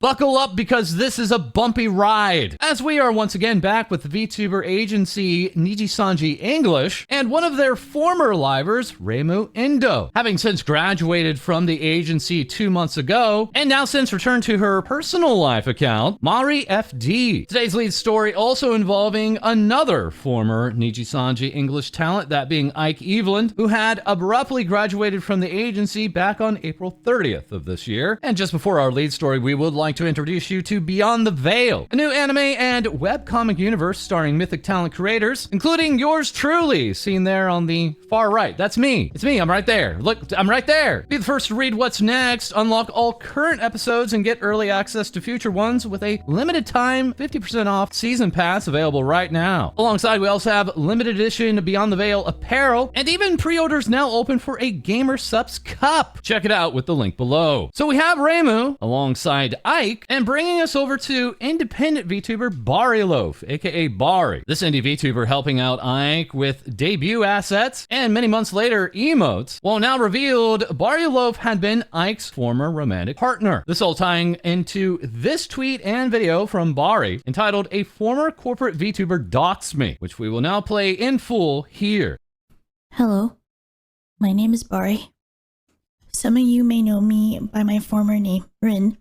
Buckle up because this is a bumpy ride, as we are once again back with the VTuber agency Nijisanji English and one of their former livers, Reimu Endou, having since graduated from the agency 2 months ago and now since returned to her personal life account, Mari FD. Today's lead story also involving another former Nijisanji English talent, that being Ike Evelyn, who had abruptly graduated from the agency back on April 30th of this year. And just before our lead story, we would like to introduce you to Beyond the Veil, a new anime and webcomic universe starring mythic talent creators, including yours truly, seen there on the far right. That's me. It's me. I'm right there. Look, I'm right there. Be the first to read what's next, unlock all current episodes, and get early access to future ones with a limited time 50% off season pass available right now. Alongside, we also have limited edition Beyond the Veil apparel, and even pre-orders now open for a Gamer Subs cup. Check it out with the link below. So we have Reimu alongside Ike, and bringing us over to independent VTuber Bari Loaf, aka Bari. This indie VTuber helping out Ike with debut assets and many months later emotes. Well, now revealed, Bari Loaf had been Ike's former romantic partner. This all tying into this tweet and video from Bari entitled "A Former Corporate VTuber Doxed Me," which we will now play in full here. Hello, my name is Bari. Some of you may know me by my former name, Rin.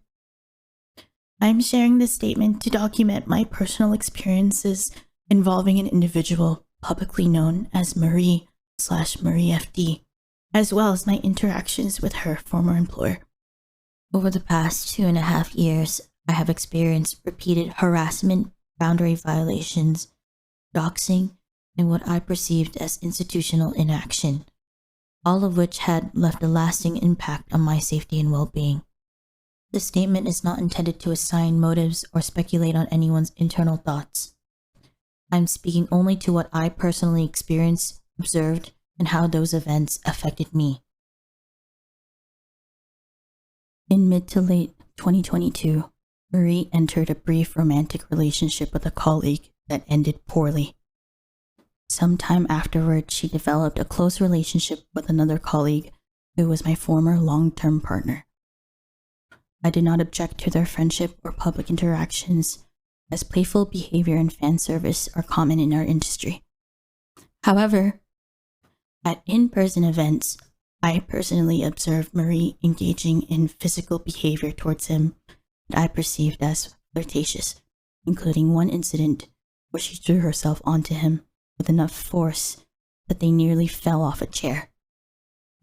I'm sharing this statement to document my personal experiences involving an individual publicly known as Marie/Marie FD, as well as my interactions with her former employer. Over the past 2.5 years, I have experienced repeated harassment, boundary violations, doxing, and what I perceived as institutional inaction, all of which had left a lasting impact on my safety and well-being. This statement is not intended to assign motives or speculate on anyone's internal thoughts. I'm speaking only to what I personally experienced, observed, and how those events affected me. In mid to late 2022, Marie entered a brief romantic relationship with a colleague that ended poorly. Sometime afterward, she developed a close relationship with another colleague who was my former long-term partner. I did not object to their friendship or public interactions, as playful behavior and fan service are common in our industry. However, at in-person events, I personally observed Marie engaging in physical behavior towards him that I perceived as flirtatious, including one incident where she threw herself onto him with enough force that they nearly fell off a chair.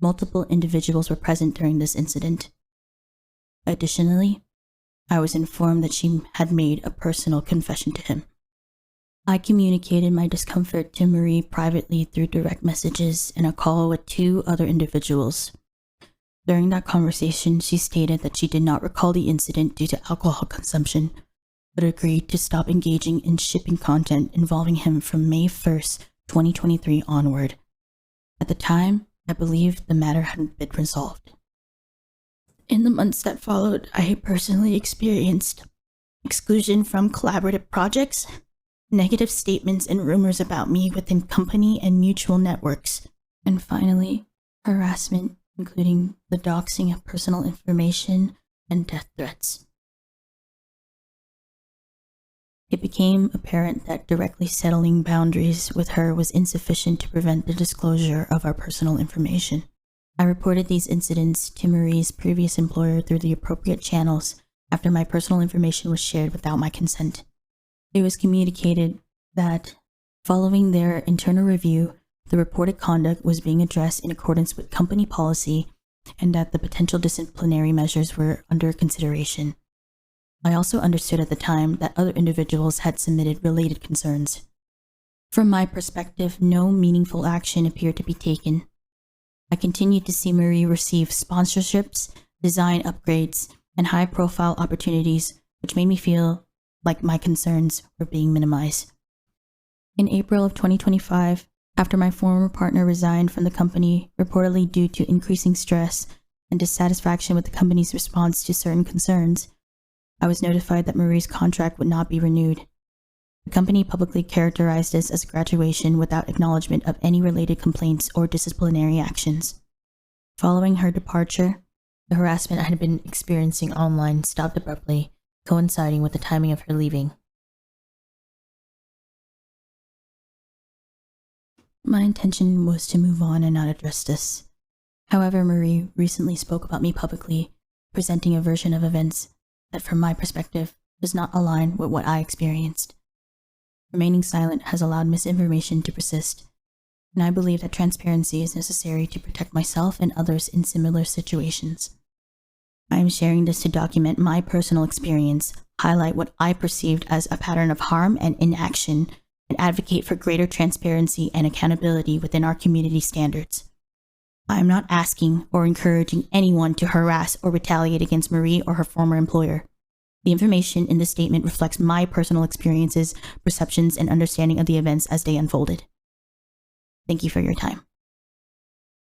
Multiple individuals were present during this incident. Additionally, I was informed that she had made a personal confession to him. I communicated my discomfort to Marie privately through direct messages and a call with 2 other individuals. During that conversation, she stated that she did not recall the incident due to alcohol consumption, but agreed to stop engaging in shipping content involving him from May 1st, 2023 onward. At the time, I believed the matter hadn't been resolved. In the months that followed, I personally experienced exclusion from collaborative projects, negative statements and rumors about me within company and mutual networks, and finally, harassment, including the doxing of personal information and death threats. It became apparent that directly settling boundaries with her was insufficient to prevent the disclosure of our personal information. I reported these incidents to Marie's previous employer through the appropriate channels after my personal information was shared without my consent. It was communicated that, following their internal review, the reported conduct was being addressed in accordance with company policy and that the potential disciplinary measures were under consideration. I also understood at the time that other individuals had submitted related concerns. From my perspective, no meaningful action appeared to be taken. I continued to see Marie receive sponsorships, design upgrades, and high-profile opportunities, which made me feel like my concerns were being minimized. In April of 2025, after my former partner resigned from the company, reportedly due to increasing stress and dissatisfaction with the company's response to certain concerns, I was notified that Marie's contract would not be renewed. The company publicly characterized this as a graduation without acknowledgement of any related complaints or disciplinary actions. Following her departure, the harassment I had been experiencing online stopped abruptly, coinciding with the timing of her leaving. My intention was to move on and not address this. However, Marie recently spoke about me publicly, presenting a version of events that, from my perspective, does not align with what I experienced. Remaining silent has allowed misinformation to persist, and I believe that transparency is necessary to protect myself and others in similar situations. I am sharing this to document my personal experience, highlight what I perceived as a pattern of harm and inaction, and advocate for greater transparency and accountability within our community standards. I am not asking or encouraging anyone to harass or retaliate against Marie or her former employer. The information in this statement reflects my personal experiences, perceptions, and understanding of the events as they unfolded. Thank you for your time.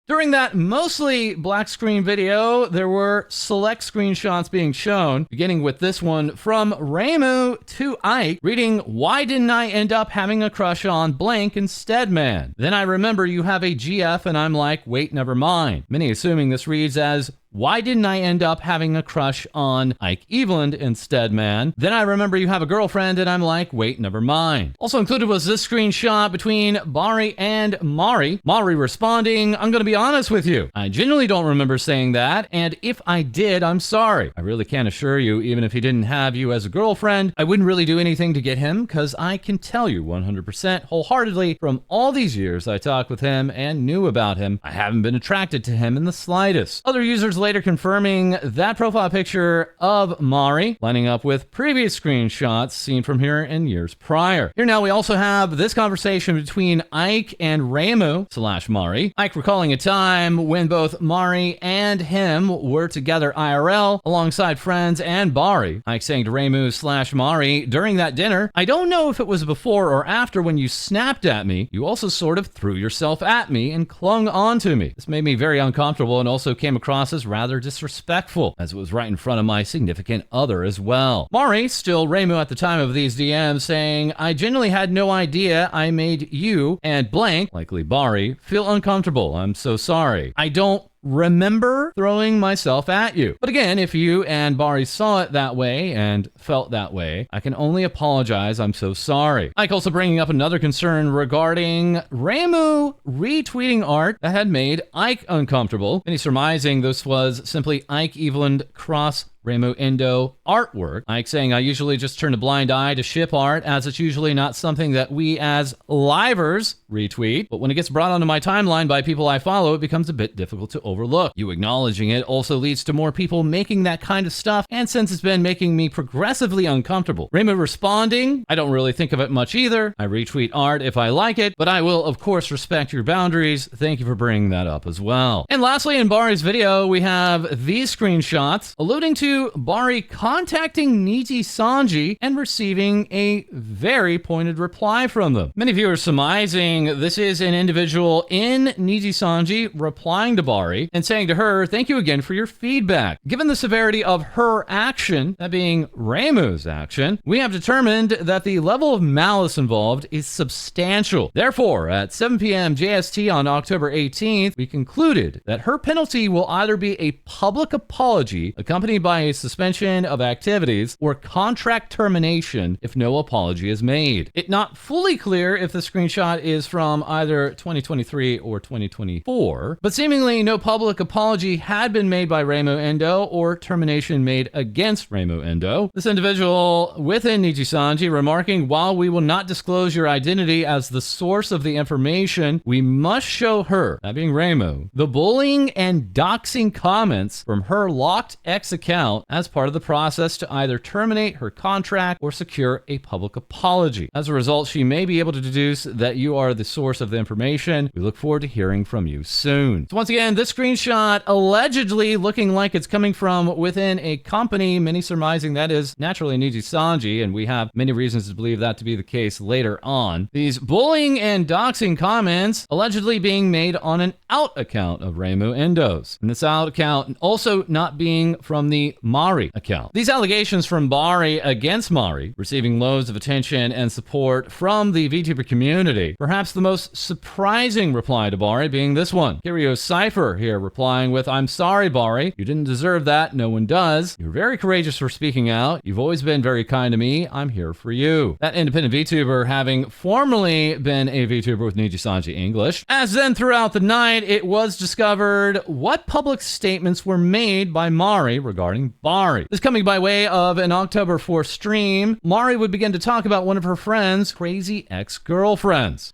During that mostly black screen video, there were select screenshots being shown, beginning with this one from Reimu to Ike, reading, "Why didn't I end up having a crush on blank instead, man? Then I remember you have a GF and I'm like, wait, never mind." Many assuming this reads as, "Why didn't I end up having a crush on Ike Eveland instead, man? Then I remember you have a girlfriend and I'm like, wait, never mind." Also included was this screenshot between Bari and Mari. Mari responding, "I'm gonna be honest with you. I genuinely don't remember saying that, and if I did, I'm sorry. I really can't assure you, even if he didn't have you as a girlfriend, I wouldn't really do anything to get him, because I can tell you 100% wholeheartedly from all these years I talked with him and knew about him, I haven't been attracted to him in the slightest." Other users later confirming that profile picture of Mari, lining up with previous screenshots seen from her in years prior. Here now we also have this conversation between Ike and Reimu / Mari. Ike recalling a time when both Mari and him were together IRL alongside friends and Bari. Ike saying to Reimu / Mari during that dinner, "I don't know if it was before or after when you snapped at me, you also sort of threw yourself at me and clung onto me. This made me very uncomfortable and also came across as rather disrespectful, as it was right in front of my significant other as well." Mari, still Reimu at the time of these DMs, saying, "I genuinely had no idea I made you and blank," likely Bari, "feel uncomfortable. I'm so sorry. I don't remember throwing myself at you. But again, if you and Bari saw it that way and felt that way, I can only apologize. I'm so sorry." Ike also bringing up another concern regarding Reimu retweeting art that had made Ike uncomfortable, and he's surmising this was simply Ike Eveland cross Reimu Endou artwork. Ike saying, "I usually just turn a blind eye to ship art, as it's usually not something that we as livers retweet, but when it gets brought onto my timeline by people I follow, it becomes a bit difficult to overlook. You acknowledging it also leads to more people making that kind of stuff, and since it's been making me progressively uncomfortable." Reimu responding, "I don't really think of it much either. I retweet art if I like it, but I will of course respect your boundaries. Thank you for bringing that up as well." And lastly, in Bari's video, we have these screenshots alluding to Bari contacting Nijisanji and receiving a very pointed reply from them. Many viewers surmising this is an individual in Nijisanji replying to Bari and saying to her, "Thank you again for your feedback. Given the severity of her action," that being Reimu's action, "we have determined that the level of malice involved is substantial. Therefore, at 7 p.m. JST on October 18th, we concluded that her penalty will either be a public apology accompanied by a suspension of activities or contract termination if no apology is made." It not fully clear if the screenshot is from either 2023 or 2024, but seemingly no public apology had been made by Reimu Endou or termination made against Reimu Endou. This individual within Nijisanji remarking, "While we will not disclose your identity as the source of the information, we must show her," that being Reimu, "the bullying and doxing comments from her locked X account as part of the process to either terminate her contract or secure a public apology. As a result, she may be able to deduce that you are the source of the information. We look forward to hearing from you soon." So once again, this screenshot allegedly looking like it's coming from within a company, many surmising that is naturally Nijisanji, and we have many reasons to believe that to be the case later on. These bullying and doxing comments allegedly being made on an out account of Reimu Endou's, and this out account also not being from the Mari account. These allegations from Bari against Mari, receiving loads of attention and support from the VTuber community. Perhaps the most surprising reply to Bari being this one. Kirio Cypher here replying with, "I'm sorry, Bari. You didn't deserve that. No one does. You're very courageous for speaking out. You've always been very kind to me. I'm here for you." That independent VTuber having formerly been a VTuber with Nijisanji English. As then throughout the night, it was discovered what public statements were made by Mari regarding Bari. This coming by way of an October 4th stream, Mari would begin to talk about one of her friend's crazy ex-girlfriends.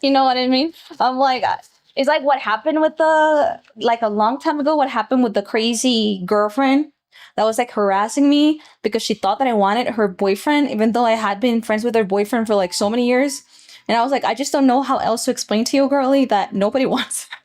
You know what I mean? I'm like, it's like what happened with like a long time ago, what happened with the crazy girlfriend that was like harassing me because she thought that I wanted her boyfriend, even though I had been friends with her boyfriend for like so many years. And I was like, I just don't know how else to explain to you, girlie, that nobody wants her.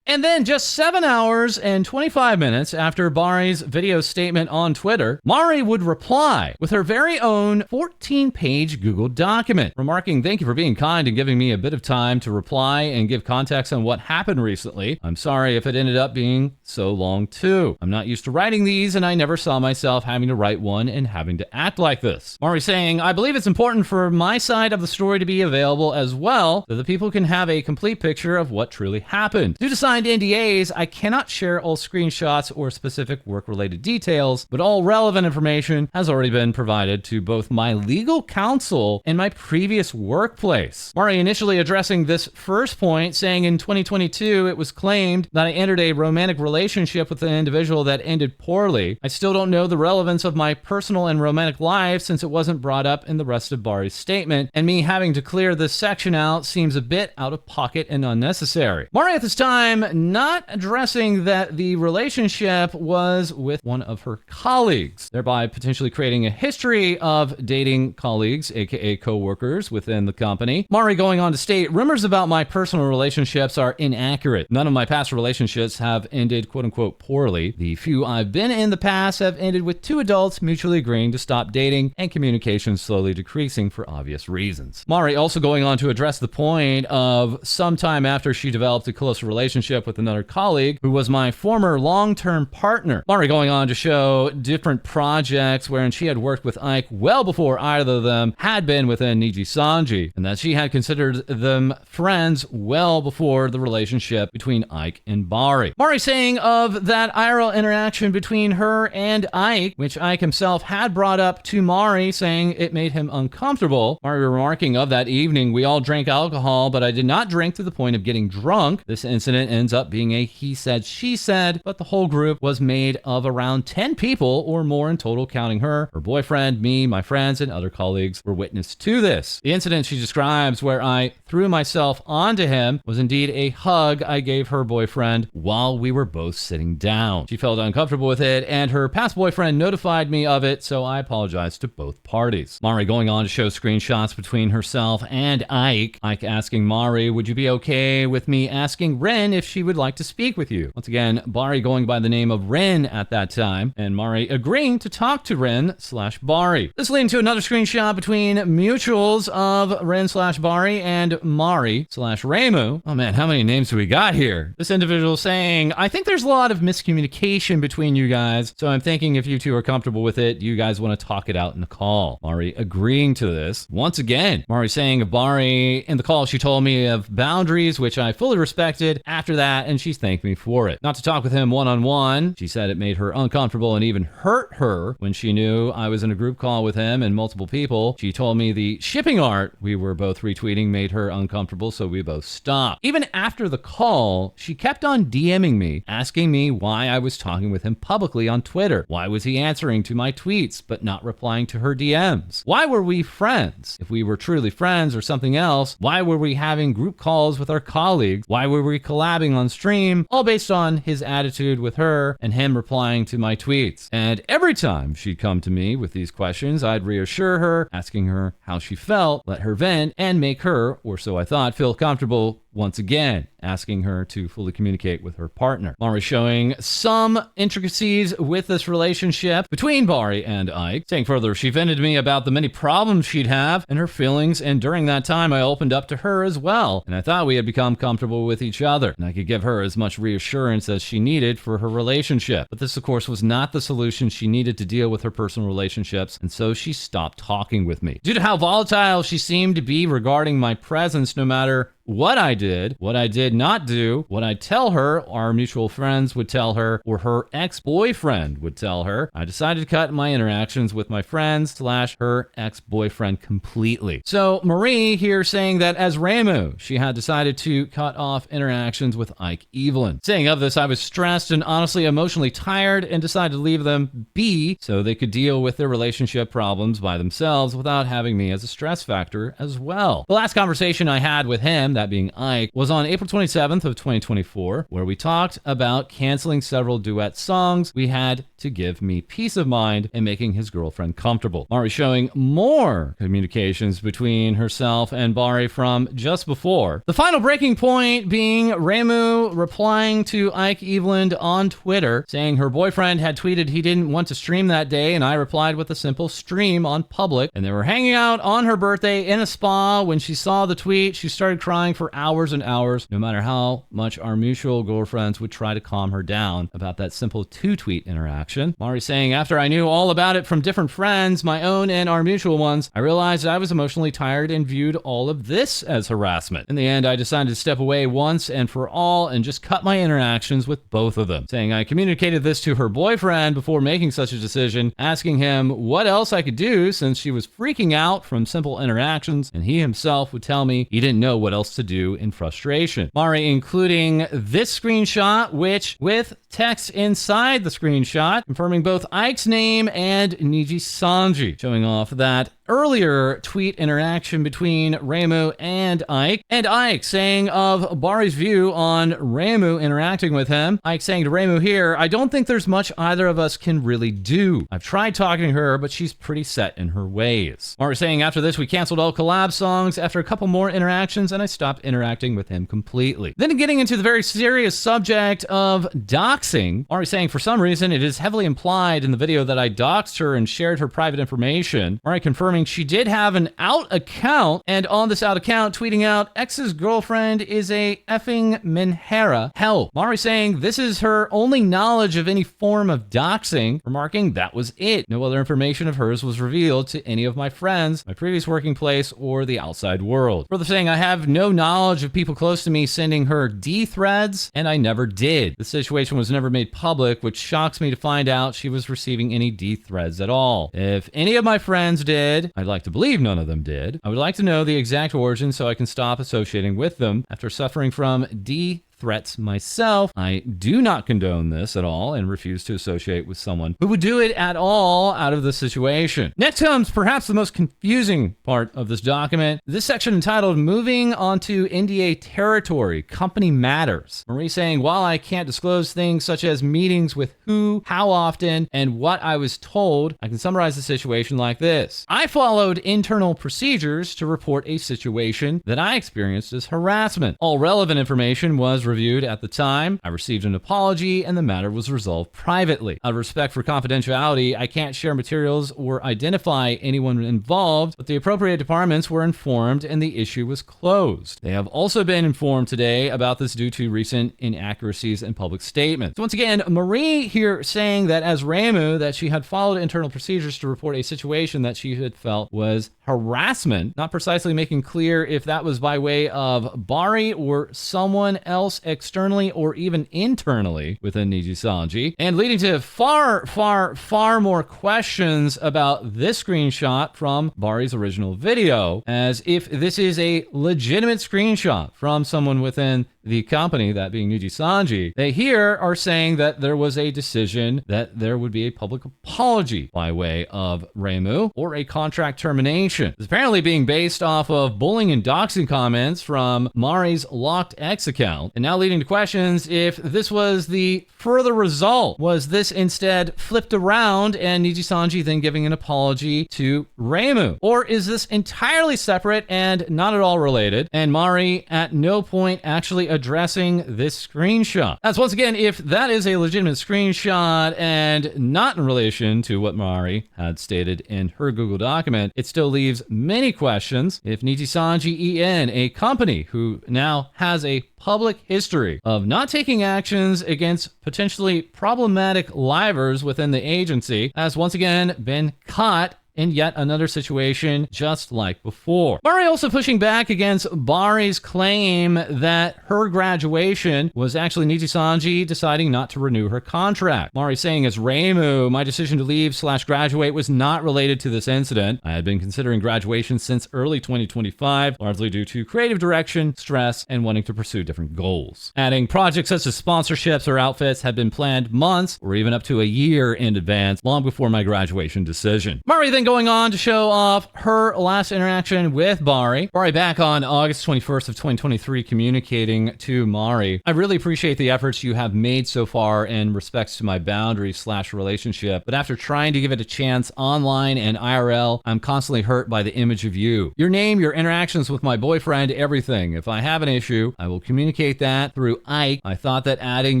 And then just 7 hours and 25 minutes after Bari's video statement on Twitter, Mari would reply with her very own 14-page Google document, remarking, "Thank you for being kind and giving me a bit of time to reply and give context on what happened recently. I'm sorry if it ended up being so long too. I'm not used to writing these and I never saw myself having to write one and having to act like this." Mari saying, "I believe it's important for my side of the story to be available as well, so that people can have a complete picture of what truly happened. Due to signed NDAs, I cannot share all screenshots or specific work-related details, but all relevant information has already been provided to both my legal counsel and my previous workplace." Mari initially addressing this first point, saying in 2022, it was claimed that I entered a romantic relationship with an individual that ended poorly. I still don't know the relevance of my personal and romantic life since it wasn't brought up in the rest of Bari's statement, and me having to clear this section out seems a bit out of pocket and unnecessary. Mari at this time not addressing that the relationship was with one of her colleagues, thereby potentially creating a history of dating colleagues, aka co-workers within the company. Mari going on to state, "Rumors about my personal relationships are inaccurate. None of my past relationships have ended quote-unquote poorly. The few I've been in the past have ended with two adults mutually agreeing to stop dating and communication slowly decreasing for obvious reasons." Mari also going on to address the point of sometime after she developed a closer relationship with another colleague who was my former long-term partner. Mari going on to show different projects wherein she had worked with Ike well before either of them had been within Nijisanji, and that she had considered them friends well before the relationship between Ike and Bari. Mari saying of that IRL interaction between her and Ike, which Ike himself had brought up to Mari, saying it made him uncomfortable. Mari remarking of that evening, "We all drank alcohol, but I did not drink to the point of getting drunk. This incident ends up being a he said, she said, but the whole group was made of around 10 people or more in total, counting her boyfriend, me, my friends, and other colleagues were witness to this. The incident she describes where I threw myself onto him was indeed a hug I gave her boyfriend while we were both sitting down. She felt uncomfortable with it and her past boyfriend notified me of it, so I apologized to both parties." Mari going on to show screenshots between herself and Ike. Ike asking Mari, "Would you be okay with me asking Ren if she would like to speak with you?" Once again, Bari going by the name of Ren at that time, and Mari agreeing to talk to Ren/Bari. This leading to another screenshot between mutuals of Ren/Bari and Mari/Reimu. Oh man, how many names do we got here? This individual saying, "I think there's a lot of miscommunication between you guys, so I'm thinking if you two are comfortable with it, you guys want to talk it out in the call." Mari agreeing to this. Once again, Mari saying of Bari, "In the call, she told me of boundaries, which I fully respected after that, and she's thanked me for it. Not to talk with him one-on-one. She said it made her uncomfortable and even hurt her when she knew I was in a group call with him and multiple people. She told me the shipping art we were both retweeting made her uncomfortable, so we both stopped. Even after the call, she kept on DMing me, asking me why I was talking with him publicly on Twitter. Why was he answering to my tweets but not replying to her DMs? Why were we friends? If we were truly friends or something else, why were we having group calls with our colleagues? Why were we collabing on stream? All based on his attitude with her and him replying to my tweets." And every time she'd come to me with these questions, I'd reassure her, asking her how she felt, let her vent, and make her, or so I thought, feel comfortable once again, asking her to fully communicate with her partner. Bari showing some intricacies with this relationship between Bari and Ike. Saying further, she vented to me about the many problems she'd have and her feelings, and during that time I opened up to her as well, and I thought we had become comfortable with each other, and I could give her as much reassurance as she needed for her relationship. But this, of course, was not the solution she needed to deal with her personal relationships, and so she stopped talking with me. Due to how volatile she seemed to be regarding my presence, no matter what I did, what I did not do, what I'd tell her, our mutual friends would tell her, or her ex-boyfriend would tell her, I decided to cut my interactions with my friends / her ex-boyfriend completely. So Marie here saying that as Reimu, she had decided to cut off interactions with Ike Evelyn. Saying of this, I was stressed and honestly emotionally tired and decided to leave them be so they could deal with their relationship problems by themselves without having me as a stress factor as well. The last conversation I had with him, that being Ike, was on April 27th of 2024, where we talked about canceling several duet songs we had to give me peace of mind and making his girlfriend comfortable. Bari showing more communications between herself and Bari from just before. The final breaking point being Reimu replying to Ike Evelyn on Twitter, saying her boyfriend had tweeted he didn't want to stream that day, and I replied with a simple stream on public, and they were hanging out on her birthday in a spa. When she saw the tweet, she started crying for hours and hours, no matter how much our mutual girlfriends would try to calm her down about that simple 2-tweet interaction. Bari saying, after I knew all about it from different friends, my own and our mutual ones, I realized I was emotionally tired and viewed all of this as harassment. In the end, I decided to step away once and for all and just cut my interactions with both of them. Saying I communicated this to her boyfriend before making such a decision, asking him what else I could do since she was freaking out from simple interactions, and he himself would tell me he didn't know what else to do in frustration. Bari including this screenshot, which with text inside the screenshot confirming both Ike's name and Nijisanji, showing off that earlier tweet interaction between Reimu and Ike saying of Bari's view on Reimu interacting with him. Ike saying to Reimu here, I don't think there's much either of us can really do. I've tried talking to her, but she's pretty set in her ways. Bari saying after this, we canceled all collab songs after a couple more interactions, and I stopped interacting with him completely. Then getting into the very serious subject of doxing, Bari saying for some reason it is heavily implied in the video that I doxed her and shared her private information. Bari confirming she did have an out account, and on this out account tweeting out ex's girlfriend is a effing menhera hell. Bari saying this is her only knowledge of any form of doxing, remarking that was it. No other information of hers was revealed to any of my friends, my previous working place, or the outside world. Further saying I have no knowledge of people close to me sending her D threads, and I never did. The situation was never made public, which shocks me to find out she was receiving any D threads at all. If any of my friends did, I'd like to believe none of them did. I would like to know the exact origin so I can stop associating with them. After suffering from D threats myself, I do not condone this at all and refuse to associate with someone who would do it at all out of this situation. Next comes perhaps the most confusing part of this document. This section entitled Moving Onto NDA Territory, Company Matters. Marie saying, while I can't disclose things such as meetings with who, how often, and what I was told, I can summarize the situation like this. I followed internal procedures to report a situation that I experienced as harassment. All relevant information was reviewed at the time. I received an apology and the matter was resolved privately. Out of respect for confidentiality, I can't share materials or identify anyone involved, but the appropriate departments were informed and the issue was closed. They have also been informed today about this due to recent inaccuracies in public statements. So once again, Marie here saying that as Reimu, that she had followed internal procedures to report a situation that she had felt was harassment, not precisely making clear if that was by way of Bari or someone else externally or even internally within Nijisanji, and leading to far more questions about this screenshot from Bari's original video, as if this is a legitimate screenshot from someone within the company, that being Nijisanji, they here are saying that there was a decision that there would be a public apology by way of Reimu or a contract termination. It's apparently being based off of bullying and doxing comments from Mari's locked X account, and now leading to questions if this was the further result. Was this instead flipped around and Nijisanji then giving an apology to Reimu? Or is this entirely separate and not at all related, and Mari at no point actually addressing this screenshot? As once again, if that is a legitimate screenshot and not in relation to what Mari had stated in her Google document, it still leaves many questions. If Nijisanji EN, a company who now has a public history of not taking actions against potentially problematic livers within the agency, has once again been caught in yet another situation just like before. Bari also pushing back against Bari's claim that her graduation was actually Nijisanji deciding not to renew her contract. Bari saying as Reimu, my decision to leave/graduate was not related to this incident. I had been considering graduation since early 2025, largely due to creative direction, stress, and wanting to pursue different goals. Adding projects such as sponsorships or outfits had been planned months or even up to a year in advance, long before my graduation decision. Bari then going on to show off her last interaction with Bari. Bari back on August 21st of 2023 communicating to Mari, I really appreciate the efforts you have made so far in respects to my boundary/relationship, but after trying to give it a chance online and IRL, I'm constantly hurt by the image of you. Your name, your interactions with my boyfriend, everything. If I have an issue, I will communicate that through Ike. I thought that adding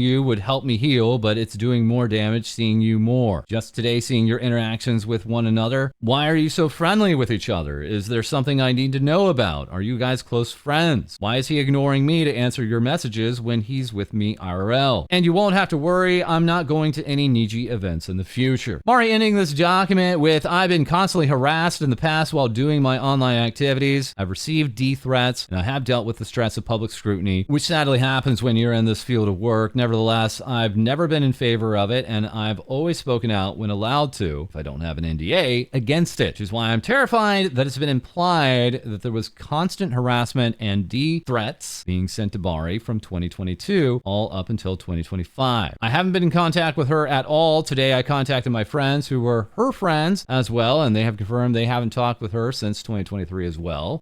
you would help me heal, but it's doing more damage seeing you more. Just today seeing your interactions with one another. Why are you so friendly with each other? Is there something I need to know about? Are you guys close friends? Why is he ignoring me to answer your messages when he's with me IRL? And you won't have to worry, I'm not going to any Niji events in the future. Mari ending this document with, I've been constantly harassed in the past while doing my online activities. I've received D threats, and I have dealt with the stress of public scrutiny, which sadly happens when you're in this field of work. Nevertheless, I've never been in favor of it, and I've always spoken out when allowed to, if I don't have an NDA, against it, which is why I'm terrified that it's been implied that there was constant harassment and D threats being sent to Bari from 2022 all up until 2025. I haven't been in contact with her at all. Today I contacted my friends who were her friends as well, and they have confirmed they haven't talked with her since 2023 as well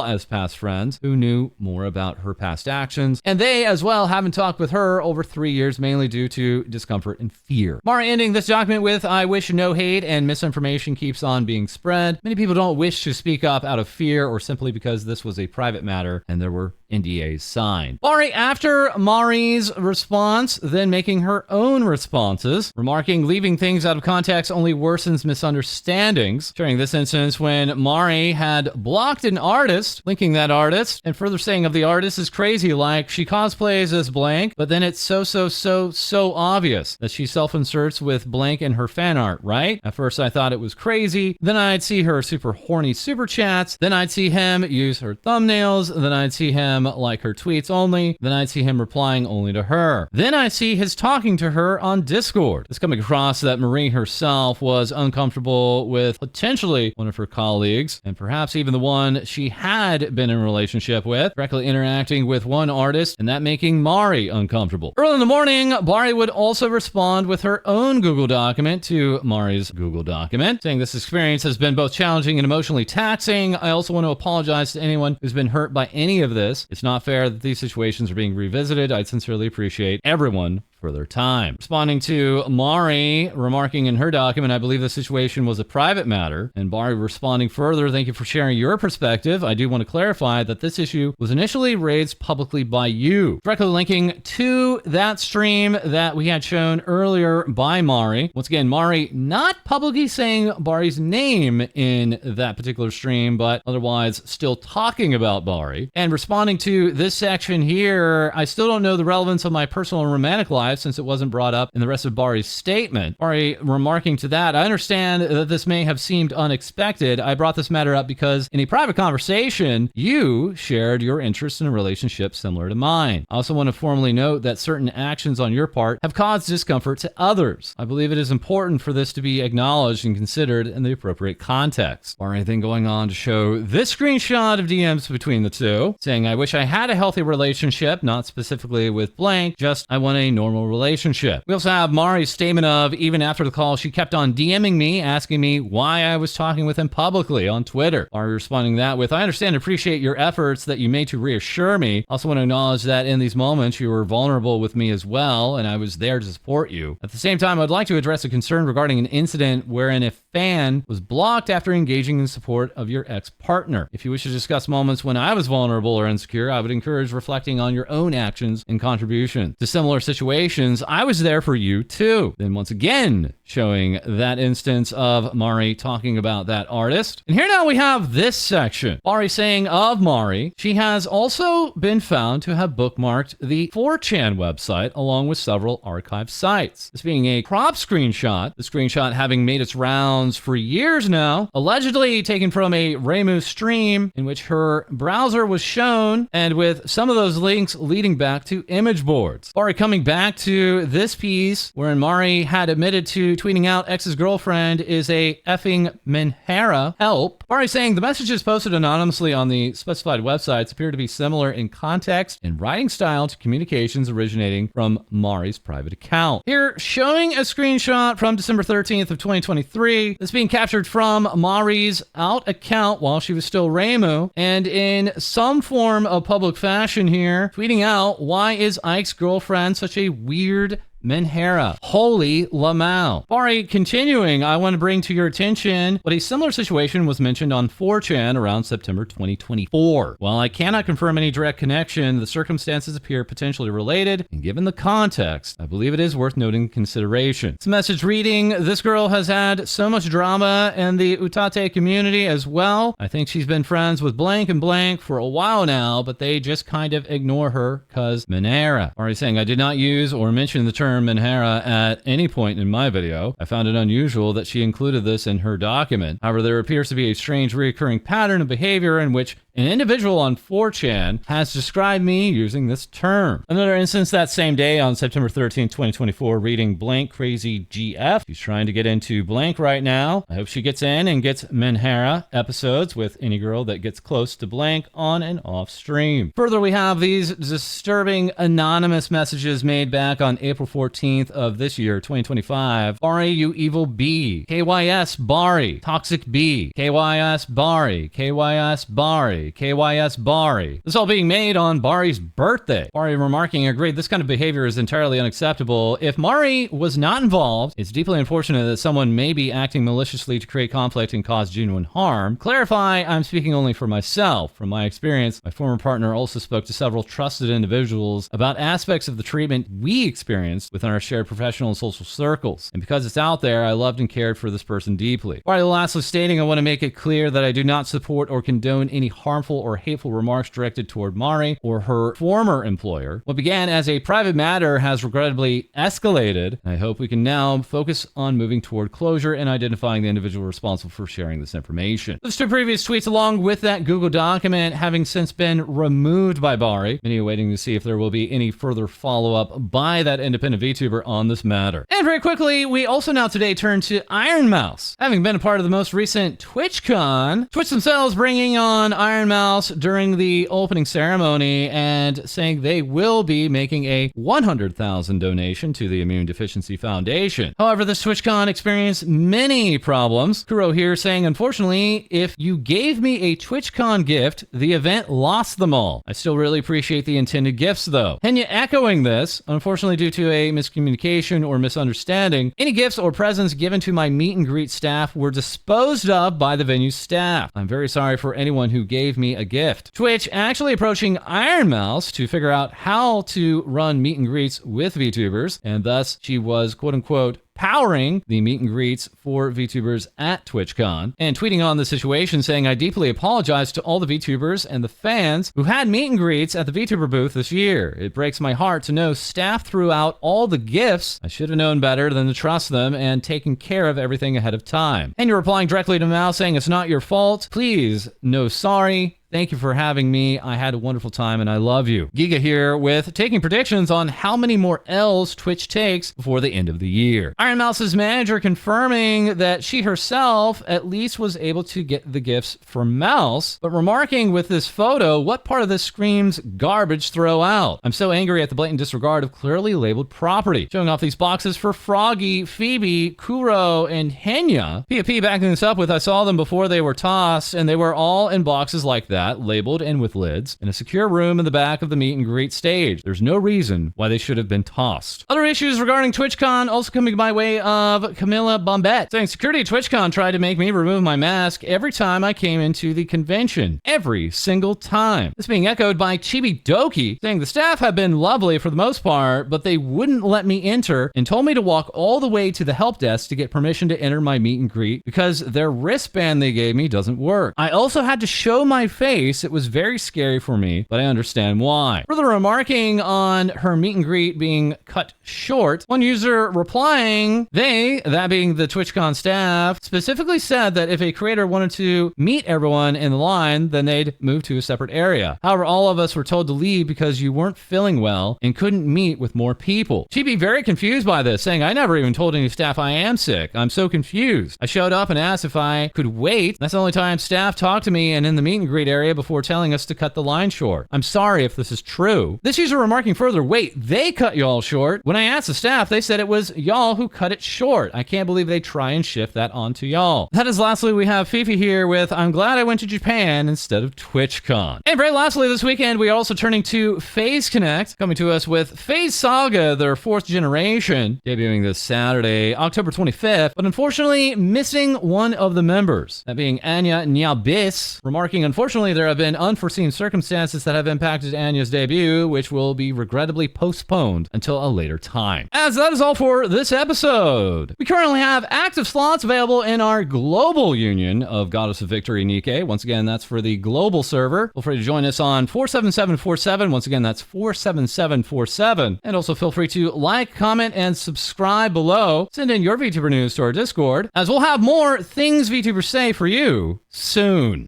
as past friends who knew more about her past actions, and they as well haven't talked with her over 3 years, mainly due to discomfort and fear. Mari ending this document with, I wish no hate and misinformation keeps on being spread. Many people don't wish to speak up out of fear or simply because this was a private matter and there were NDAs signed. Bari, after Mari's response, then making her own responses, remarking leaving things out of context only worsens misunderstandings, sharing this instance when Mari had blocked an artist, linking that artist, and further saying of the artist is crazy, like she cosplays as blank, but then it's so obvious that she self-inserts with blank in her fan art, right? At first I thought it was crazy, then I'd see her super horny super chats, then I'd see him use her thumbnails, then I'd see him like her tweets only, then I'd see him replying only to her. Then I see his talking to her on Discord. It's coming across that Marie herself was uncomfortable with potentially one of her colleagues, and perhaps even the one she had been in a relationship with, directly interacting with one artist, and that making Mari uncomfortable. Early in the morning, Bari would also respond with her own Google document to Mari's Google document, saying this experience has been both challenging and emotionally taxing. I also want to apologize to anyone who's been hurt by any of this. It's not fair that these situations are being revisited. I'd sincerely appreciate everyone for their time. Responding to Mari, remarking in her document, I believe the situation was a private matter, and Bari responding further, thank you for sharing your perspective. I do want to clarify that this issue was initially raised publicly by you. Directly linking to that stream that we had shown earlier by Mari. Once again, Mari not publicly saying Bari's name in that particular stream, but otherwise still talking about Bari. And responding to this section here, I still don't know the relevance of my personal and romantic life life since it wasn't brought up in the rest of Bari's statement. Bari remarking to that, I understand that this may have seemed unexpected. I brought this matter up because in a private conversation, you shared your interest in a relationship similar to mine. I also want to formally note that certain actions on your part have caused discomfort to others. I believe it is important for this to be acknowledged and considered in the appropriate context. Bari then going on to show this screenshot of DMs between the two, saying, I wish I had a healthy relationship, not specifically with blank, just I want a normal relationship. We also have Mari's statement of, even after the call, she kept on DMing me, asking me why I was talking with him publicly on Twitter. Mari responding that with, I understand and appreciate your efforts that you made to reassure me. Also want to acknowledge that in these moments you were vulnerable with me as well, and I was there to support you. At the same time, I'd like to address a concern regarding an incident wherein a fan was blocked after engaging in support of your ex-partner. If you wish to discuss moments when I was vulnerable or insecure, I would encourage reflecting on your own actions and contributions. To similar situations, I was there for you too. Then once again, showing that instance of Mari talking about that artist. And here now we have this section. Bari saying of Mari, she has also been found to have bookmarked the 4chan website along with several archive sites. This being a crop screenshot, the screenshot having made its rounds for years now, allegedly taken from a Reimu stream in which her browser was shown and with some of those links leading back to image boards. Bari coming back to this piece wherein Mari had admitted to tweeting out ex's girlfriend is a effing menhera, help. Bari saying the messages posted anonymously on the specified websites appear to be similar in context and writing style to communications originating from Mari's private account. Here showing a screenshot from December 13th of 2023. This being captured from Mari's out account while she was still Reimu, and in some form of public fashion here, tweeting out, why is Ike's girlfriend such a weird menhera? Holy Lamau. Bari continuing, I want to bring to your attention what a similar situation was mentioned on 4chan around September 2024. While I cannot confirm any direct connection, the circumstances appear potentially related, and given the context, I believe it is worth noting consideration. This message reading, this girl has had so much drama in the Utate community as well. I think she's been friends with blank and blank for a while now, but they just kind of ignore her cause menhera. Bari saying, I did not use or mention the term menhera at any point in my video. I found it unusual that she included this in her document. However, there appears to be a strange recurring pattern of behavior in which an individual on 4chan has described me using this term. Another instance that same day on September 13, 2024, reading blank crazy GF. She's trying to get into blank right now. I hope she gets in and gets menhera episodes with any girl that gets close to blank on and off stream. Further, we have these disturbing anonymous messages made back on April 14th of this year, 2025. Bari, you evil B. KYS Bari. Toxic B. KYS Bari. KYS Bari. KYS Bari. This all being made on Bari's birthday. Bari remarking, agreed, this kind of behavior is entirely unacceptable. If Mari was not involved, it's deeply unfortunate that someone may be acting maliciously to create conflict and cause genuine harm. Clarify, I'm speaking only for myself. From my experience, my former partner also spoke to several trusted individuals about aspects of the treatment we experienced within our shared professional and social circles. And because it's out there, I loved and cared for this person deeply. Bari lastly stating, I want to make it clear that I do not support or condone any harmful or hateful remarks directed toward Mari or her former employer. What began as a private matter has regrettably escalated. I hope we can now focus on moving toward closure and identifying the individual responsible for sharing this information. Those two previous tweets along with that Google document having since been removed by Bari. Many are waiting to see if there will be any further follow-up by that independent VTuber on this matter. And very quickly, we also now today turn to ironmouse. Having been a part of the most recent Twitchcon, Twitch themselves bringing on ironmouse during the opening ceremony and saying they will be making a 100,000 donation to the Immune Deficiency Foundation. However, this Twitchcon experienced many problems. Kuro here saying, unfortunately, if you gave me a Twitchcon gift, the event lost them all. I still really appreciate the intended gifts though. Henya echoing this, unfortunately due to a miscommunication or misunderstanding, any gifts or presents given to my meet and greet staff were disposed of by the venue staff. I'm very sorry for anyone who gave me a gift. Twitch actually approaching ironmouse to figure out how to run meet and greets with VTubers, and thus she was quote unquote powering the meet and greets for VTubers at Twitchcon, and tweeting on the situation saying, "I deeply apologize to all the VTubers and the fans who had meet and greets at the VTuber booth this year. It breaks my heart to know staff threw out all the gifts. I should have known better than to trust them and taken care of everything ahead of time." And you're replying directly to Mao saying, "It's not your fault. Please, no sorry. Thank you for having me. I had a wonderful time and I love you." Giga here with taking predictions on how many more L's Twitch takes before the end of the year. Ironmouse's manager confirming that she herself at least was able to get the gifts for Mouse, but remarking with this photo, "What part of this screams garbage throw out? I'm so angry at the blatant disregard of clearly labeled property." Showing off these boxes for Froggy, Phoebe, Kuro, and Henya. P backing this up with, "I saw them before they were tossed and they were all in boxes like that, labeled and with lids, in a secure room in the back of the meet and greet stage. There's no reason why they should have been tossed." Other issues regarding TwitchCon also coming by way of Camilla Bombette, saying, "Security at TwitchCon tried to make me remove my mask every time I came into the convention. Every single time." This being echoed by Chibidokii, saying, "The staff have been lovely for the most part, but they wouldn't let me enter and told me to walk all the way to the help desk to get permission to enter my meet and greet because their wristband they gave me doesn't work. I also had to show my face. It was very scary for me, but I understand why." Further remarking on her meet and greet being cut short, one user replying, "They, that being the TwitchCon staff, specifically said that if a creator wanted to meet everyone in the line, then they'd move to a separate area. However, all of us were told to leave because you weren't feeling well and couldn't meet with more people." Chibi very confused by this, saying, "I never even told any staff I am sick. I'm so confused. I showed up and asked if I could wait. That's the only time staff talked to me and in the meet and greet area before telling us to cut the line short. I'm sorry if this is true." This user remarking further, "Wait, they cut y'all short? When I asked the staff, they said it was y'all who cut it short. I can't believe they try and shift that onto y'all." That is lastly, we have Fifi here with, "I'm glad I went to Japan instead of TwitchCon." And very lastly, this weekend, we are also turning to FaZe Connect, coming to us with FaZe Saga, their 4th generation, debuting this Saturday, October 25th, but unfortunately missing one of the members, that being Anya Nyabis, remarking, "Unfortunately, there have been unforeseen circumstances that have impacted Anya's debut, which will be regrettably postponed until a later time." As that is all for this episode. We currently have active slots available in our global union of Goddess of Victory Nikkei. Once again, that's for the global server. Feel free to join us on 47747. Once again, that's 47747. And also feel free to like, comment, and subscribe below. Send in your VTuber news to our Discord, as we'll have more things VTubers say for you soon.